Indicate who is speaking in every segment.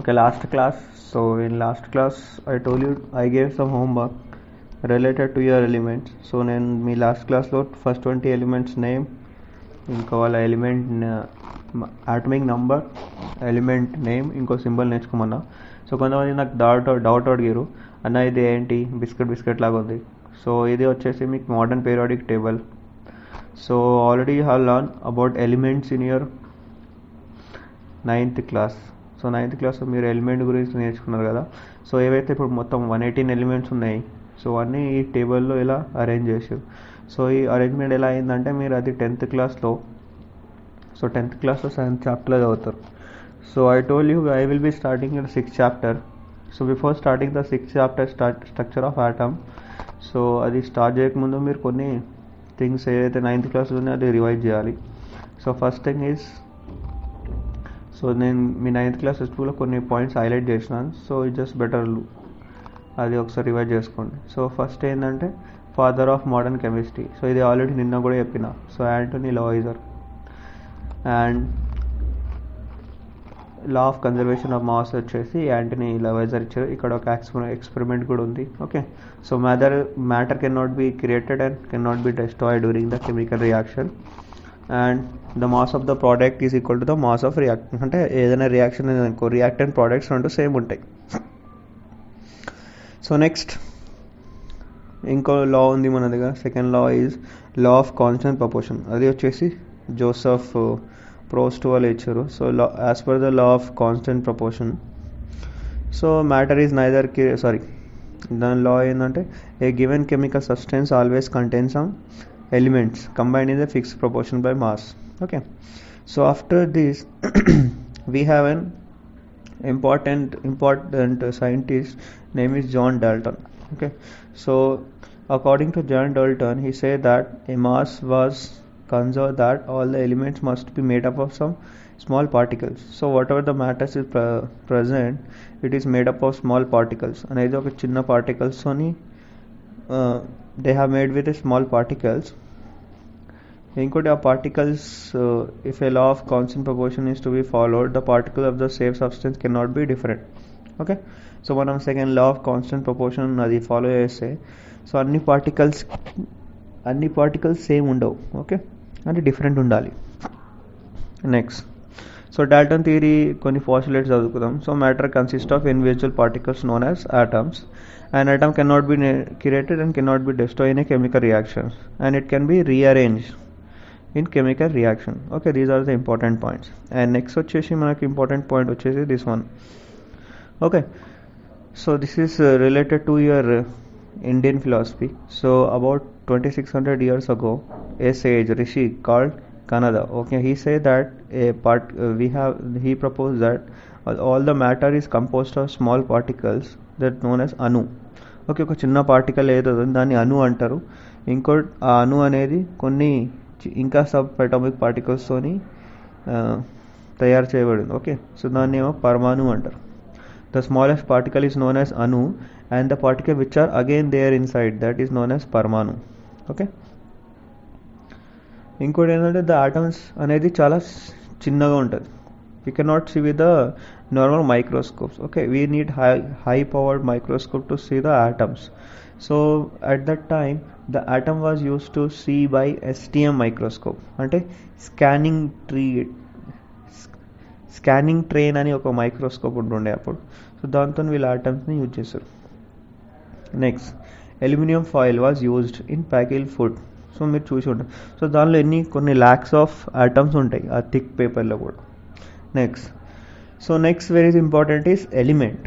Speaker 1: Okay, last class. So in last class, I told you I gave some homework related to your elements. So నేను మీ last క్లాస్లో first 20 elements name, ఇంకా వాళ్ళ element atomic number, element name, ఇంకో symbol నేర్చుకోమన్నా. So కొంతమంది నాకు doubt అడిగారు, అన్న ఇది ఏంటి బిస్కెట్ లాగా ఉంది. సో ఇది వచ్చేసి మీకు modern periodic table. So already you have learn about elements in your 9th class. So 9th క్లాస్లో మీరు ఎలిమెంట్ గురించి నేర్చుకున్నారు కదా. సో ఏవైతే ఇప్పుడు మొత్తం 118 ఎలిమెంట్స్ ఉన్నాయి, సో అన్నీ ఈ టేబుల్లో ఇలా అరేంజ్ చేసారు. సో ఈ అరేంజ్మెంట్ ఎలా అయిందంటే మీరు అది 10th క్లాస్లో 7th చాప్టర్లో చదువుతారు. So I told you I will be starting your 6th chapter. So before starting the 6th chapter structure of atom. So అది స్టార్ట్ చేయకముందు మీరు కొన్ని థింగ్స్ ఏదైతే 9th క్లాస్లో ఉన్నాయో అది రివైజ్ చేయాలి. So first thing is, so నేను మీ 9th క్లాస్ టెక్స్ట్బుక్లో కొన్ని పాయింట్స్ హైలైట్ చేసినాను. సో ఇట్ జస్ట్ బెటర్ అది ఒకసారి రివైజ్ చేసుకోండి. సో ఫస్ట్ ఏంటంటే father of modern chemistry. So ఇది ఆల్రెడీ నిన్న కూడా చెప్పిన. So Antoine Lavoisier. And law of conservation of mass వచ్చేసి యాంటోనీ లవాయిజర్ ఇచ్చారు. ఇక్కడ ఒక ఎక్స్పెరిమెంట్ కూడా ఉంది. Okay, so matter can not be created and can not be destroyed during the chemical reaction. And the mass of the product is equal to the mass of reactant. అంటే ఏదైనా reaction అనుకో, reactant products రెండు same ఉంటాయి. So next ఇంకో లా ఉంది మన దగ్గర. Second law is law of constant proportion. అది వచ్చేసి జోసెఫ్ ప్రోస్ట్ వాళ్ళు ఇచ్చారు. So as per the law of constant proportion, so matter is neither దాని లా ఏంటంటే a given chemical substance always contain some elements combined in the fixed proportion by mass. Okay, so after this we have an important scientist name is John Dalton. Okay, so according to John Dalton, he said that a mass was conserved, that all the elements must be made up of some small particles. So whatever the matter is present, it is made up of small particles. అనేది ఒక చిన్న particles తోని they have made with a small particles. ఇంకోటి ఆ particles, if a law of constant proportion is to be followed, the particle of the same substance cannot be different. Okay, so మనం second law of constant proportion అది follow చేస్తే, so అన్ని particles same ఉండవు. Okay, అంటే different ఉండాలి. Next, so Dalton theory కొన్ని postulates చదువుకుందాం. So matter consist of individual particles known as atoms. An atom cannot be created and cannot be destroyed in a chemical reaction, and it can be rearranged in chemical reaction. Okay, these are the important points. And next వచ్చేసి మనకి important point వచ్చేసి this one. Okay, so this is related to your Indian philosophy. So about 2600 years ago, a sage Rishi called Kanada, okay, he said that he proposed that all the matter is composed of small particles that known as అణు. Okay, ఒక చిన్న particle ఏదో దాన్ని అణు అంటారు. ఇంకో ఆ అణు అనేది కొన్ని ఇంకా సబ్ అటామిక్ పార్టికల్స్తోని తయారు చేయబడింది. ఓకే, సో దాన్ని ఏమో పరమాణు అంటారు. The smallest particle is known as anu and the particle which are again there inside that is known as paramanu. Okay, ఇంకోటి ఏంటంటే ద ఆటమ్స్ అనేది చాలా చిన్నగా ఉంటుంది. We cannot see with the normal microscopes. Okay, we need high powered microscope to see the atoms. So at that time the atom was used to see by STM microscope. అంటే scanning train అని ఒక microscope ఉంటుండే అప్పుడు. So దాంతో వీళ్ళు ఆటమ్స్ని use చేస్తారు. Next, aluminium foil was used in packing food. So మీరు చూసి ఉంటారు. సో దానిలో కొన్ని ల్యాక్స్ ఆఫ్ ఆటమ్స్ ఉంటాయి ఆ థిక్ పేపర్లో కూడా. Next very important is element.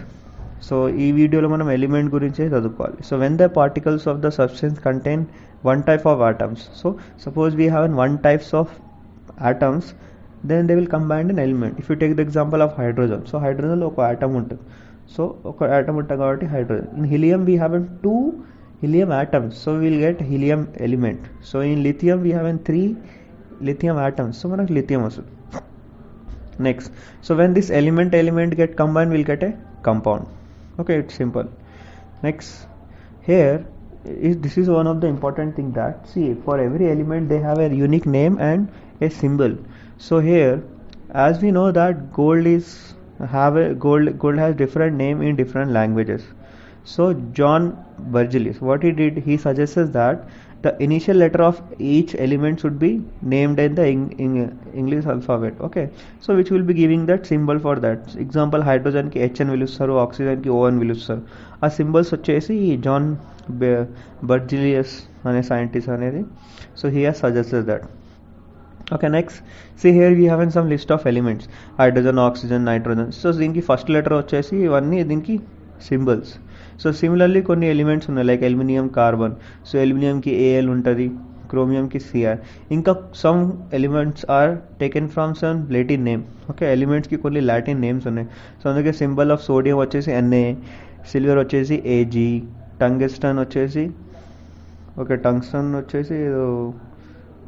Speaker 1: So ఈ వీడియోలో మనం ఎలిమెంట్ గురించే చదువుకోవాలి. So when the particles of the substance contain one type of atoms, so suppose we have one types of atoms, then they will combine in element. If you take the example of hydrogen, so హైడ్రోజన్లో ఒక atom ఉంటుంది. So ఒక atom ఉంటుంది కాబట్టి hydrogen. In helium we have 2 helium atoms, so we will get helium element. So in lithium we have 3 lithium atoms, so మనకు lithium వస్తుంది. Next, so when this element get combined, we'll get a compound. Okay, it's simple. Next, here this is one of the important thing that, see, for every element they have a unique name and a symbol. So here, as we know that gold is have a gold has different name in different languages. So John Burgess, what he did, he suggests that the initial letter of each element should be named in the English alphabet. Okay, so which will be giving that symbol for that. Example, hydrogen ki H అని పిలుస్తారు, oxygen కి O అని పిలుస్తారు. ఆ symbols వచ్చేసి John బర్జిలియస్ అనే scientist అనేది. So he has suggested that. Okay, next, see here we have some list of elements, hydrogen, oxygen, nitrogen. So దీనికి ఫస్ట్ లెటర్ వచ్చేసి ఇవన్నీ దీనికి సింబల్స్. సో సిమిలర్లీ కొన్ని ఎలిమెంట్స్ ఉన్నాయి లైక్ అల్యూమినియం, కార్బన్. సో అల్యూమినియంకి AL ఉంటుంది, క్రోమియంకి సిఆర్. ఇంకా some elements are taken from some Latin name. Okay, ఎలిమెంట్స్కి కొన్ని లాటిన్ నేమ్స్ ఉన్నాయి. సో అందుకే సింబల్ ఆఫ్ సోడియం వచ్చేసి ఎన్ఏ, సిల్వర్ వచ్చేసి ఏజీ, టంగ్స్టన్ వచ్చేసి టంగ్స్టన్ వచ్చేసి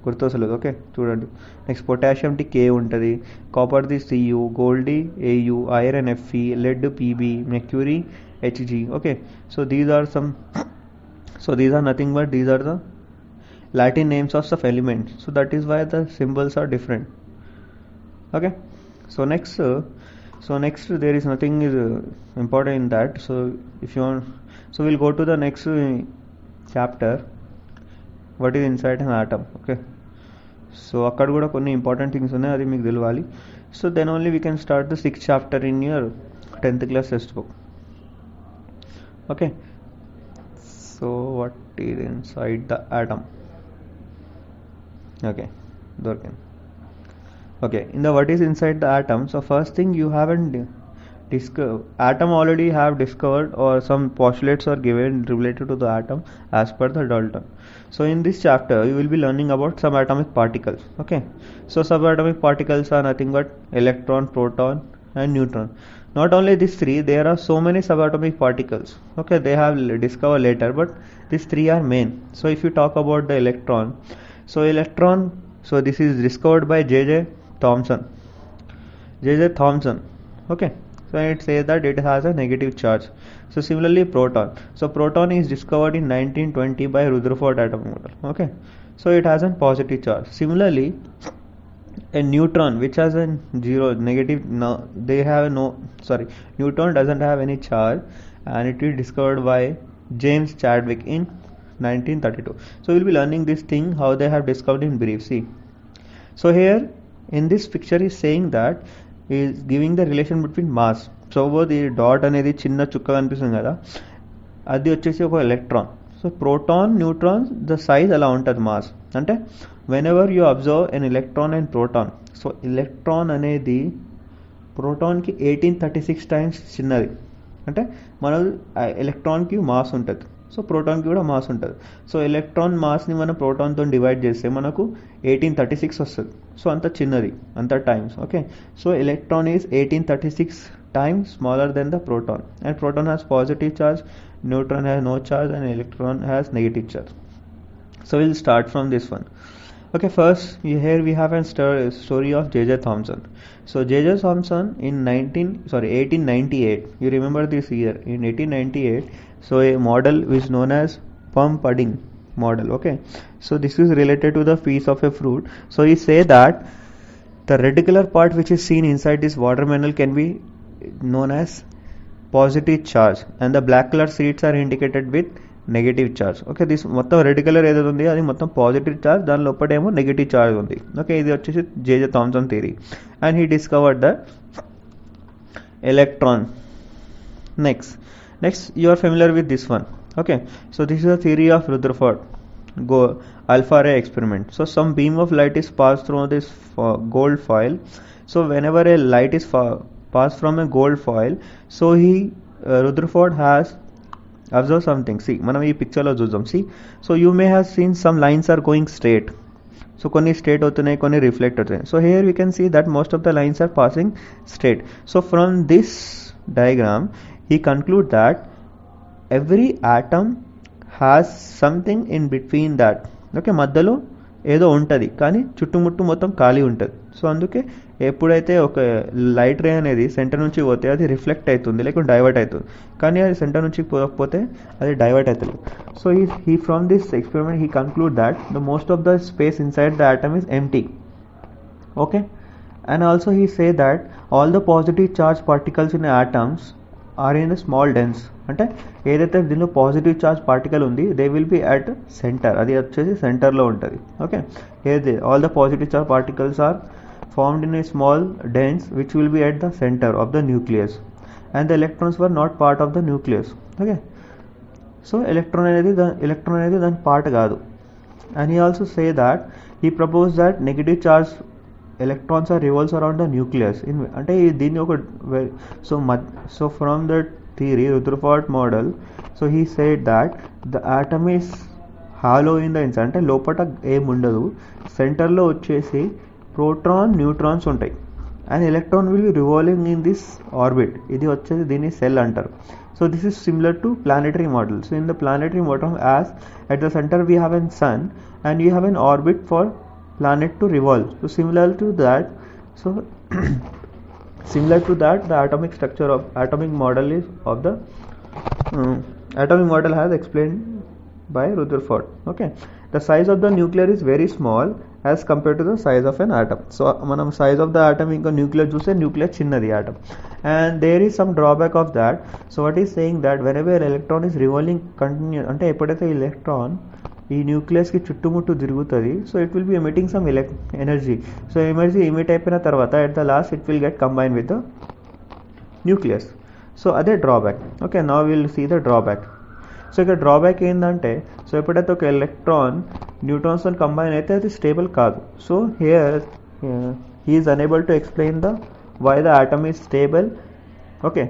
Speaker 1: గుర్తొస్తలేదు. ఓకే, చూడండి. నెక్స్ట్ పొటాషియంటి కే ఉంటుంది, కాపర్ది సియు, గోల్డ్ది AU, iron FE, lead PB, mercury HG. Okay, so these are nothing but these are the Latin names of some elements. So that is why the symbols are different. Okay, so next there is nothing is important in that. So if you want, so we'll go to the next chapter, what is inside an atom. Okay, so అక్కడ కూడా కొన్ని important things ఉన్నాయి, అది మీకు తెలియాలి. So then only we can start the 6th chapter in your 10th class textbook. Okay, so what is inside the atom? Okay, దొరికింది. Okay, in the what is inside the atom, so first thing you haven't discovered, atom already have discovered or some postulates are given related to the atom as per the Dalton. So in this chapter you will be learning about subatomic particles. Okay, so subatomic particles are nothing but electron, proton and neutron. Not only these three, there are so many subatomic particles. Okay, they have discovered later, but these three are main. So if you talk about the electron, so this is discovered by J.J. Thomson. Okay, so it says that it has a negative charge. So similarly proton, so proton is discovered in 1920 by Rutherford atom model. Okay, so it has a positive charge. Similarly a neutron which has a neutron doesn't have any charge, and it is discovered by James Chadwick in 1932. So we'll be learning this thing how they have discovered in brief. See, so here in this picture is saying that is giving the relation between mass. So the dot అనేది చిన్న చుక్క కనిపిస్తుంది కదా, అది వచ్చేసి ఒక electron. So proton, neutron the size అలా ఉంటుంది మాస్. అంటే whenever you observe an electron and proton, so electron అనేది ప్రోటాన్కి 1836 times చిన్నది. అంటే మన ఎలక్ట్రాన్కి మాస్ ఉంటుంది, సో ప్రోటాన్కి కూడా మాస్ ఉంటుంది. సో ఎలక్ట్రాన్ మాస్ని మనం ప్రోటాన్తో డివైడ్ చేస్తే మనకు 1836 వస్తుంది. సో అంత చిన్నది, అంత times. Okay, so electron is 1836 times smaller than the proton, and proton has positive charge, neutron has no charge, and electron has negative charge. So we'll start from this one. Okay, first here we have a story of J.J. Thomson. So J.J. Thomson in 1898, you remember this year, in 1898, so a model which is known as Pump-Pudding model. Okay, so this is related to the piece of a fruit. So he say that the reticular part which is seen inside this watermelon can be known as positive charge, and the black color seeds are indicated with negative charge. Okay, this మొత్తం red colour ఏదైతే ఉంది అది మొత్తం positive charge, దాని లోపటేమో negative charge ఉంది. Okay, ఇది వచ్చేసి JJ Thomson theory, and he discovered the electron. Next you are familiar with this one. Okay, so this is the theory of Rutherford alpha ray experiment. So some beam of light is passed through this gold foil. So whenever a light is passed from a gold foil, so Rutherford has observed something. See, మనం ఈ పిక్చర్లో చూద్దాం. See, so you may have seen some lines are going straight. So కొన్ని straight అవుతున్నాయి, కొన్ని reflect అవుతున్నాయి. So here we can see that most of the lines are passing straight. So from this diagram he conclude that every atom has something in between that. Okay, మధ్యలో ఏదో ఉంటుంది కానీ చుట్టుముట్టు మొత్తం ఖాళీ ఉంటుంది. సో అందుకే ఎప్పుడైతే ఒక లైట్ రే అనేది సెంటర్ నుంచి పోతే అది రిఫ్లెక్ట్ అవుతుంది, లేకుంటే డైవర్ట్ అవుతుంది. కానీ అది సెంటర్ నుంచి పోకపోతే అది డైవర్ట్ అవుతుంది. So he from this experiment he conclude that the most of the space inside the atom is empty. Okay, And also he say that all the positive charge particles in atoms are in a small dense, అంటే ఏదైతే దీనిలో positive charge particle ఉంది they will be at center, అది వచ్చేసి సెంటర్లో ఉంటుంది. Okay, ఏది all the positive charge particles are formed in a small dense which will be at the center of the nucleus and the electrons were not part of the nucleus. Okay, so electron అనేది దాని part కాదు. And he also say that he propose that negative charge electrons are revolves around the nucleus in అంటే దీన్ని ఒక so from the theory Rutherford model, so he said that the atom is hollow in the inside, అంటే లోపట ఏం ఉండదు, సెంటర్లో వచ్చేసి proton neutrons ఉంటాయి and electron will be revolving in this orbit, ఇది వచ్చేసి దీన్ని సెల్ అంటారు. So this is similar to planetary model. So in the planetary model, as at the center we have a sun and you have an orbit for planet to revolve. So similar to that, the atomic structure of atomic model is of the atomic model has explained by Rutherford. Okay, the size of the nucleus is very small as compared to the size of an atom. So manam size of the atom inka nucleus chuse nucleus chinnadi atom, and there is some drawback of that. So what is saying that whenever electron is revolving continue, ante eppudaithe electron ఈ న్యూక్లియస్కి చుట్టుముట్టు తిరుగుతుంది, so it will be emitting some energy. So energy emit అయిపోయిన తర్వాత at the last it will get combine with the nucleus. So అదే drawback. Okay, now will see the drawback. So ఇక్కడ drawback ఏంటంటే, so ఎప్పుడైతే ఒక electron న్యూట్రాన్స్తో combine అయితే అది స్టేబుల్ కాదు. So here he is unable to explain the why the atom is stable. Okay,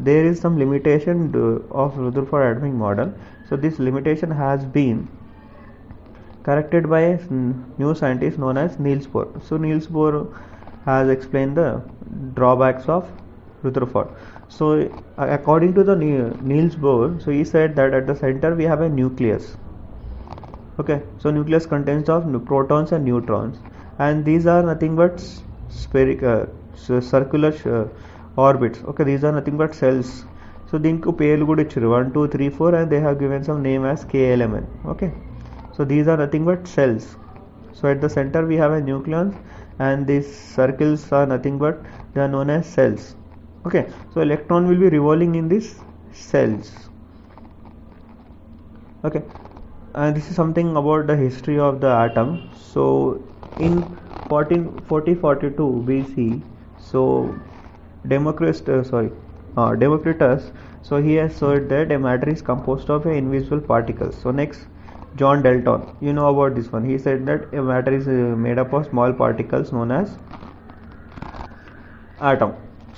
Speaker 1: there is some limitation of Rutherford atomic model. So this limitation has been corrected by a new scientist known as Niels Bohr. So Niels Bohr has explained the drawbacks of Rutherford. So according to the Niels Bohr, so he said that at the center we have a nucleus. Okay, so nucleus contains of protons and neutrons, and these are nothing but spherical circular orbits. Okay, these are nothing but cells. So దీనికి పేర్లు కూడా ఇచ్చారు 1 2 3 4 and they have given some name as KLMN. Okay, so these are nothing but cells. So at the center we have a nucleus and these circles are nothing but they are known as cells. Okay, so electron will be revolving in these cells. Okay, and this is something about the history of the atom. So in 4042 BC, so Democritus, so he has said that a matter is composed of invisible particles. So next, John Dalton, you know about this one. He said that a matter is made up of small particles known as atom.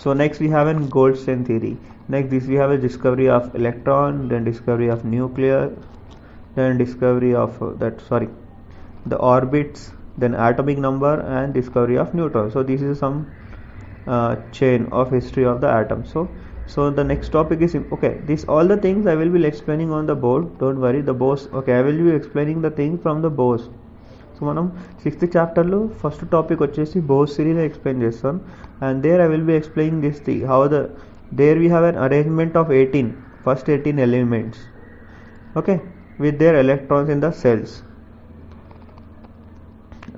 Speaker 1: So next we have a Goldstein theory. Next we have a discovery of electron, then discovery of nucleus, then discovery of the orbits, then atomic number and discovery of neutron. So this is some chain of history of the atom. So the next topic is okay, this all the things I will be explaining on the board, don't worry. The Bose, okay, I will be explaining the things from the Bose. So మనం 6th chapter లో first topic వచ్చేసి Bose series explain చేస్తాం, and there I will be explaining this thing how there we have an arrangement of 18 elements, okay, with their electrons in the cells.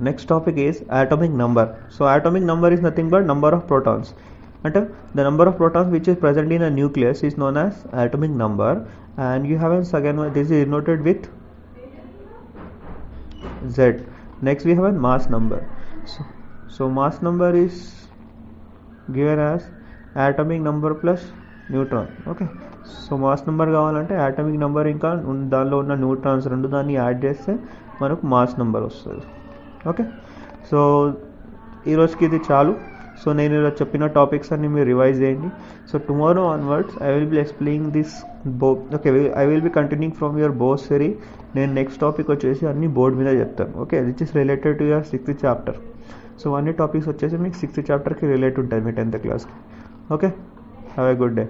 Speaker 1: Next topic is atomic number. So atomic number is nothing but number of protons. And the number of protons which is present in a nucleus is known as atomic number, and you have a second one, this is denoted with Z. Next we have a mass number. So mass number is given as atomic number plus neutron. Okay, so mass number కావాలంటే atomic number ఇంకా దానిలో ఉన్న neutrons రెండు దాన్ని add చేస్తే మనకు mass number వస్తుంది. Okay, so ఈరోజుకి ఇది చాలు. సో నేను ఇలా చెప్పిన టాపిక్స్ అన్ని మీరు రివైజ్ చేయండి. So tomorrow onwards I will be explaining this okay, I will be continuing from your boss series. నేను నెక్స్ట్ టాపిక్ వచ్చేసి అన్ని బోర్డ్ మీద చెప్తాను. Okay, which is related to your 6th chapter. So అన్ని topics వచ్చేసి మీకు 6th చాప్టర్కి relate ఉంటుంది మీ 10th క్లాస్కి. Okay, have a good day.